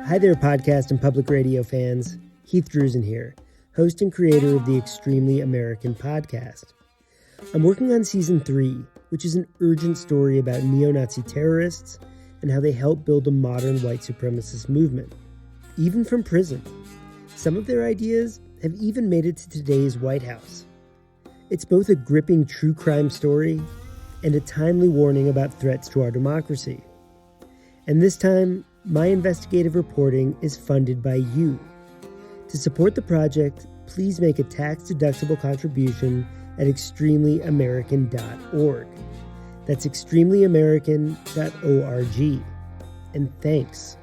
Hi there, podcast and public radio fans. Heath Drusen here, host and creator of the Extremely American podcast. I'm working on season 3, which is an urgent story about neo-Nazi terrorists and how they helped build a modern white supremacist movement, even from prison. Some of their ideas have even made it to today's White House. It's both a gripping true crime story and a timely warning about threats to our democracy. And this time, my investigative reporting is funded by you. To support the project, please make a tax-deductible contribution at extremelyamerican.org. That's extremelyamerican.org. And thanks.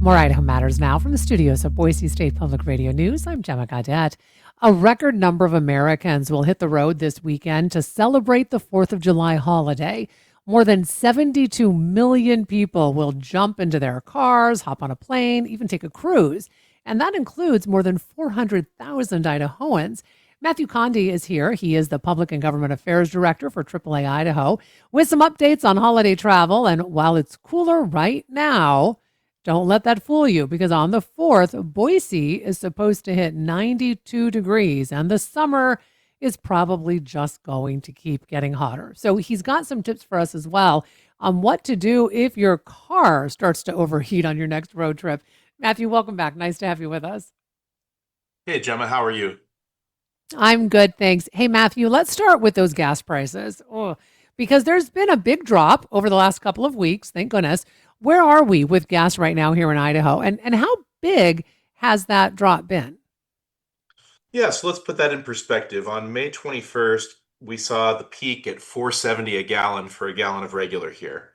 More Idaho Matters now from the studios of Boise State Public Radio News. I'm Gemma Gaudette. A record number of Americans will hit the road this weekend to celebrate the 4th of July holiday. More than 72 million people will jump into their cars, hop on a plane, even take a cruise. And that includes more than 400,000 Idahoans. Matthew Condi is here. He is the Public and Government Affairs Director for AAA Idaho with some updates on holiday travel. And while it's cooler right now, don't let that fool you, because on the 4th, Boise is supposed to hit 92 degrees, and the summer is probably just going to keep getting hotter. So he's got some tips for us as well on what to do if your car starts to overheat on your next road trip. Matthew, welcome back. Nice to have you with us. Hey, Gemma, how are you? I'm good, thanks. Hey, Matthew, let's start with those gas prices. Because there's been a big drop over the last couple of weeks, thank goodness. Where are we with gas right now here in Idaho? And how big has that drop been? Yeah, so let's put that in perspective. On May 21st, we saw the peak at $4.70 a gallon for a gallon of regular here.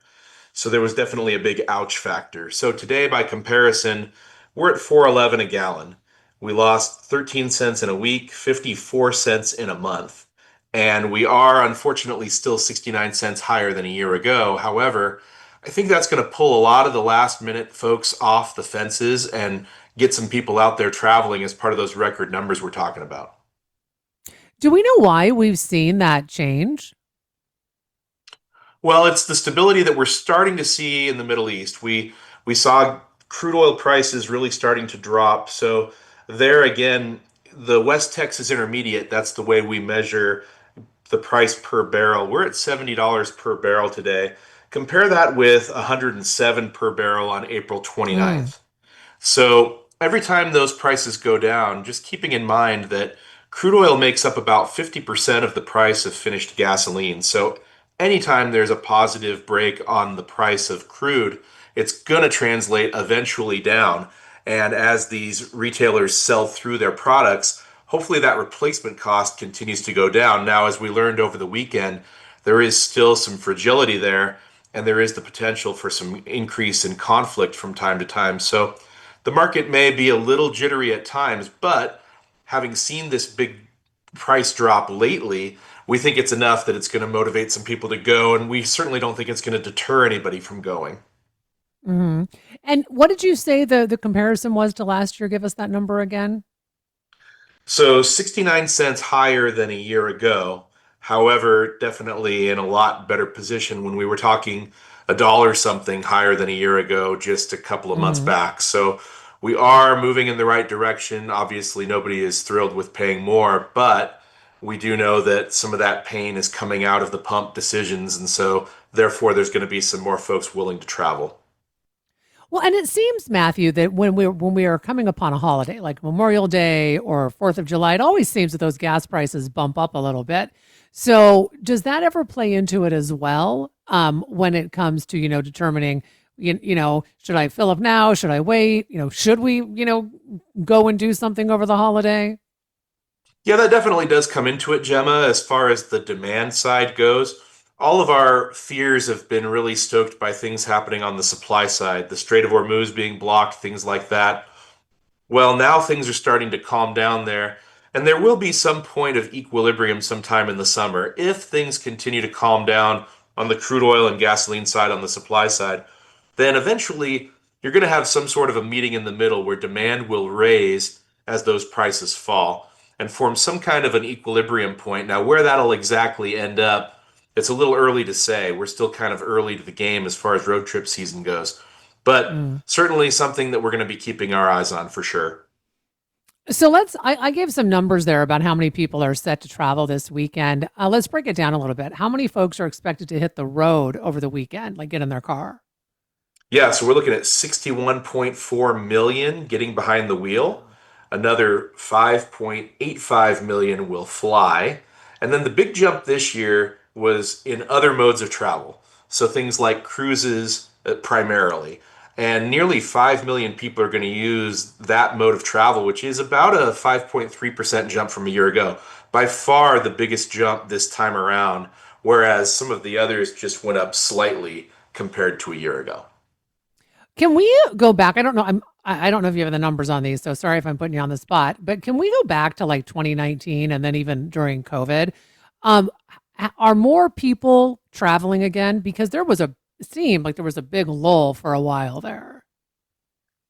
So there was definitely a big ouch factor. So today, by comparison, we're at $4.11 a gallon. We lost 13 cents in a week, 54 cents in a month. And we are unfortunately still 69 cents higher than a year ago. However, I think that's going to pull a lot of the last minute folks off the fences and get some people out there traveling as part of those record numbers we're talking about. Do we know why we've seen that change? Well, it's the stability that we're starting to see in the Middle East. We saw crude oil prices really starting to drop. So there again, the West Texas Intermediate, that's the way we measure the price per barrel. We're at $70 per barrel today. Compare that with 107 per barrel on April 29th. So every time those prices go down, just keeping in mind that crude oil makes up about 50% of the price of finished gasoline. So anytime there's a positive break on the price of crude, it's going to translate eventually down. And as these retailers sell through their products, hopefully that replacement cost continues to go down. Now, as we learned over the weekend, there is still some fragility there, and there is the potential for some increase in conflict from time to time. So the market may be a little jittery at times, but having seen this big price drop lately, we think it's enough that it's going to motivate some people to go, and we certainly don't think it's going to deter anybody from going. Mm-hmm. And what did you say the comparison was to last year? Give us that number again. So 69 cents higher than a year ago. However, definitely in a lot better position when we were talking a dollar something higher than a year ago, just a couple of months back. So we are moving in the right direction. Obviously, nobody is thrilled with paying more, but we do know that some of that pain is coming out of the pump decisions. And so therefore, there's going to be some more folks willing to travel. Well, and it seems, Matthew, that when we are coming upon a holiday like Memorial Day or 4th of July, it always seems that those gas prices bump up a little bit. So does that ever play into it as well when it comes to, determining, should I fill up now? Should I wait? Should we, go and do something over the holiday? Yeah, that definitely does come into it, Gemma, as far as the demand side goes. All of our fears have been really stoked by things happening on the supply side, the Strait of Hormuz being blocked, things like that. Well, now things are starting to calm down there, and there will be some point of equilibrium sometime in the summer. If things continue to calm down on the crude oil and gasoline side, on the supply side, then eventually you're going to have some sort of a meeting in the middle where demand will raise as those prices fall and form some kind of an equilibrium point. Now, where that'll exactly end up, it's a little early to say. We're still kind of early to the game as far as road trip season goes, but Mm. certainly something that we're going to be keeping our eyes on for sure. So I gave some numbers there about how many people are set to travel this weekend. Let's break it down a little bit. How many folks are expected to hit the road over the weekend, like get in their car? Yeah, so we're looking at 61.4 million getting behind the wheel. Another 5.85 million will fly. And then the big jump this year was in other modes of travel. So things like cruises primarily. And nearly 5 million people are going to use that mode of travel, which is about a 5.3% jump from a year ago. By far the biggest jump this time around, whereas some of the others just went up slightly compared to a year ago. Can we go back? I don't know. I don't know if you have the numbers on these, so sorry if I'm putting you on the spot. But can we go back to like 2019 and then even during COVID? Um, are more people traveling again? Because it seemed like there was a big lull for a while there.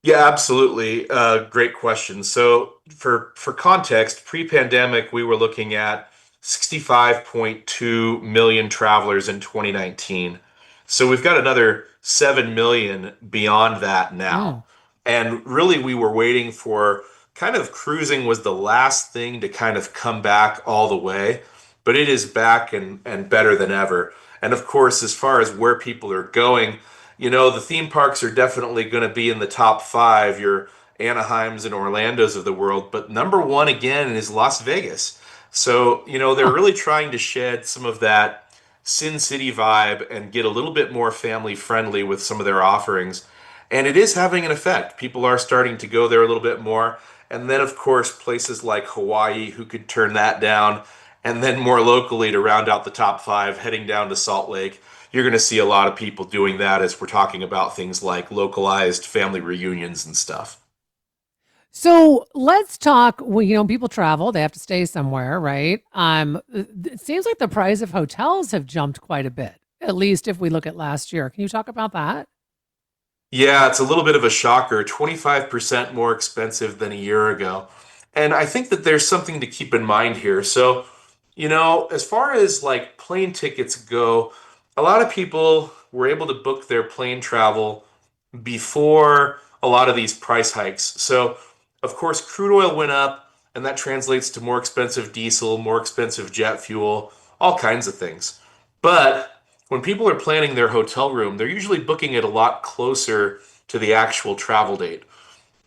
Yeah, absolutely. Great question. So for context, pre-pandemic, we were looking at 65.2 million travelers in 2019. So we've got another 7 million beyond that now. Mm. And really, we were waiting for kind of cruising was the last thing to kind of come back all the way, but it is back and better than ever. And of course, as far as where people are going, the theme parks are definitely going to be in the top five, your Anaheims and Orlandos of the world. But number one again is Las Vegas. So, they're Huh. really trying to shed some of that Sin City vibe and get a little bit more family friendly with some of their offerings. And it is having an effect. People are starting to go there a little bit more. And then, of course, places like Hawaii, who could turn that down. And then more locally to round out the top five, heading down to Salt Lake, you're going to see a lot of people doing that as we're talking about things like localized family reunions and stuff. So let's talk. Well, people travel; they have to stay somewhere, right? It seems like the price of hotels have jumped quite a bit. At least if we look at last year. Can you talk about that? Yeah, it's a little bit of a shocker, 25% more expensive than a year ago. And I think that there's something to keep in mind here. So, as far as like plane tickets go, a lot of people were able to book their plane travel before a lot of these price hikes. So, of course, crude oil went up, and that translates to more expensive diesel, more expensive jet fuel, all kinds of things. But when people are planning their hotel room, they're usually booking it a lot closer to the actual travel date.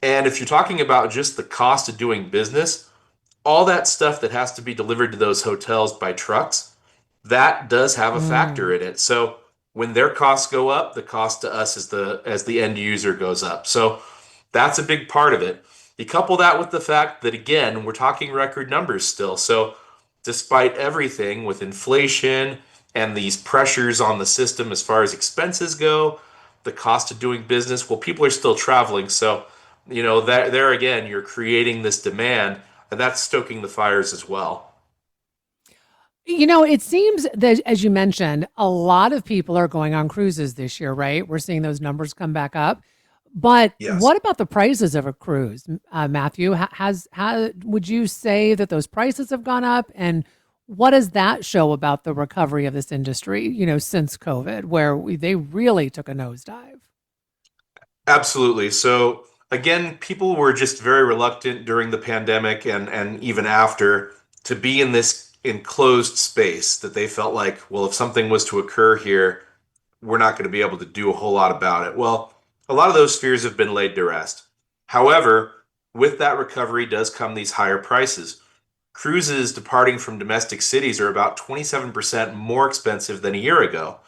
And if you're talking about just the cost of doing business, all that stuff that has to be delivered to those hotels by trucks, that does have a factor Mm. in it. So when their costs go up, the cost to us as the end user goes up. So that's a big part of it. You couple that with the fact that again, we're talking record numbers still. So despite everything with inflation and these pressures on the system as far as expenses go, the cost of doing business, well, people are still traveling. So, that there again, you're creating this demand and that's stoking the fires as well. It seems that, as you mentioned, a lot of people are going on cruises this year, right? We're seeing those numbers come back up. But Yes. what about the prices of a cruise, Matthew? Would you say that those prices have gone up? And what does that show about the recovery of this industry, since COVID, where they really took a nosedive? Absolutely. So again, people were just very reluctant during the pandemic and even after to be in this enclosed space that they felt like, well, if something was to occur here, we're not going to be able to do a whole lot about it. Well, a lot of those fears have been laid to rest. However, with that recovery does come these higher prices. Cruises departing from domestic cities are about 27% more expensive than a year ago.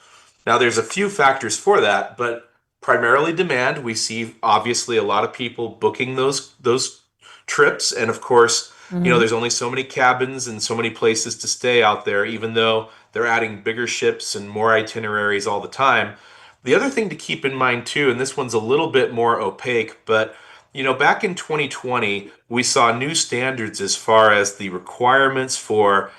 Now, there's a few factors for that, but primarily demand. We see obviously a lot of people booking those trips, and of course, Hmm. there's only so many cabins and so many places to stay out there, even though they're adding bigger ships and more itineraries all the time. The other thing to keep in mind too, and this one's a little bit more opaque, but back in 2020, we saw new standards as far as the requirements for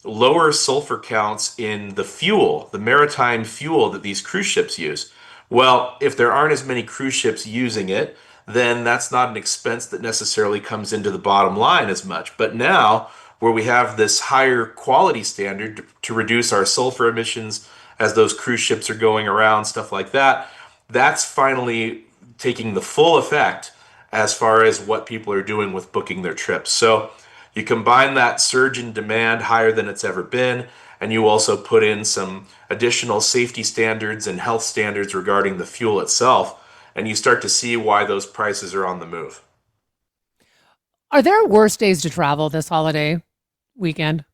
lower sulfur counts in the fuel, the maritime fuel that these cruise ships use. Well, if there aren't as many cruise ships using it, then that's not an expense that necessarily comes into the bottom line as much. But now where we have this higher quality standard to reduce our sulfur emissions as those cruise ships are going around, stuff like that. That's finally taking the full effect as far as what people are doing with booking their trips. So you combine that surge in demand higher than it's ever been, and you also put in some additional safety standards and health standards regarding the fuel itself, and you start to see why those prices are on the move. Are there worse days to travel this holiday weekend?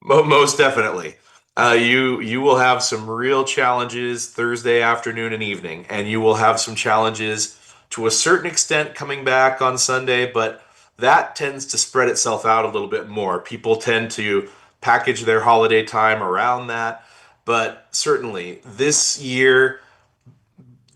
Most definitely. You will have some real challenges Thursday afternoon and evening, and you will have some challenges to a certain extent coming back on Sunday, but that tends to spread itself out a little bit more. People tend to package their holiday time around that, but certainly this year,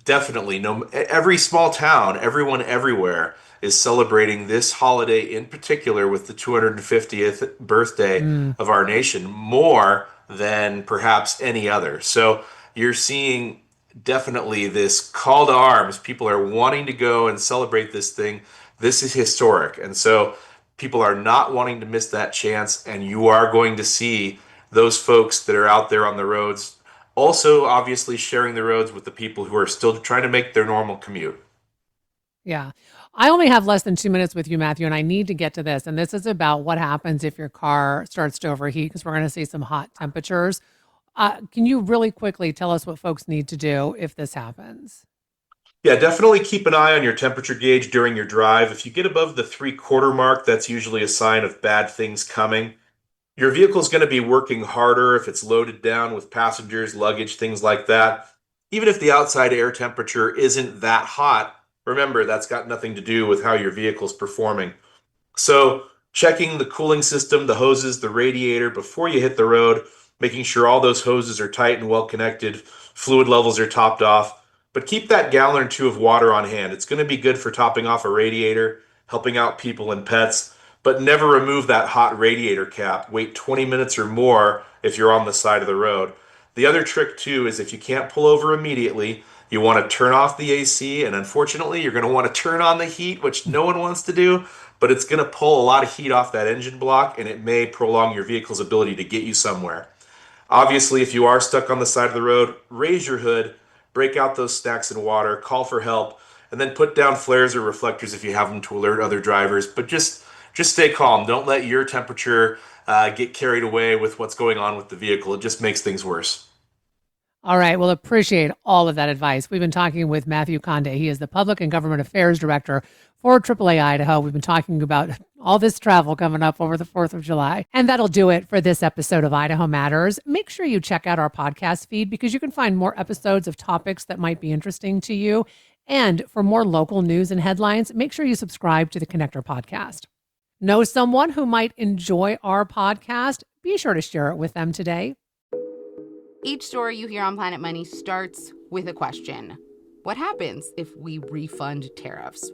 definitely, no, every small town, everyone everywhere is celebrating this holiday in particular with the 250th birthday Mm, of our nation more than perhaps any other. So you're seeing definitely this call to arms. People are wanting to go and celebrate this thing. This is historic. And so people are not wanting to miss that chance. And you are going to see those folks that are out there on the roads also obviously sharing the roads with the people who are still trying to make their normal commute. yeah. I only have less than 2 minutes with you, Matthew, and I need to get to this. And this is about what happens if your car starts to overheat, because we're going to see some hot temperatures. Can you really quickly tell us what folks need to do if this happens? Yeah, definitely keep an eye on your temperature gauge during your drive. If you get above the 3/4 mark, that's usually a sign of bad things coming. Your vehicle's going to be working harder if it's loaded down with passengers, luggage, things like that. Even if the outside air temperature isn't that hot, remember that's got nothing to do with how your vehicle's performing. So, checking the cooling system, the hoses, the radiator before you hit the road, making sure all those hoses are tight and well connected, fluid levels are topped off. But keep that gallon or two of water on hand. It's going to be good for topping off a radiator, helping out people and pets, but never remove that hot radiator cap. Wait 20 minutes or more if you're on the side of the road. The other trick, too, is if you can't pull over immediately, you want to turn off the AC, and unfortunately, you're going to want to turn on the heat, which no one wants to do, but it's going to pull a lot of heat off that engine block, and it may prolong your vehicle's ability to get you somewhere. Obviously, if you are stuck on the side of the road, raise your hood, break out those snacks and water, call for help, and then put down flares or reflectors if you have them to alert other drivers. But just stay calm. Don't let your temperature get carried away with what's going on with the vehicle. It just makes things worse. All right. Well, appreciate all of that advice. We've been talking with Matthew Conde. He is the Public and Government Affairs Director for AAA Idaho. We've been talking about all this travel coming up over the 4th of July. And that'll do it for this episode of Idaho Matters. Make sure you check out our podcast feed because you can find more episodes of topics that might be interesting to you. And for more local news and headlines, make sure you subscribe to the Connector podcast. Know someone who might enjoy our podcast? Be sure to share it with them today. Each story you hear on Planet Money starts with a question. What happens if we refund tariffs?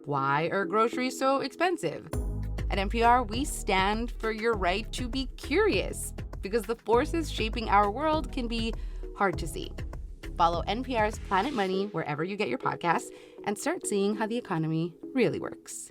Why are groceries so expensive? At NPR, we stand for your right to be curious because the forces shaping our world can be hard to see. Follow NPR's Planet Money wherever you get your podcasts and start seeing how the economy really works.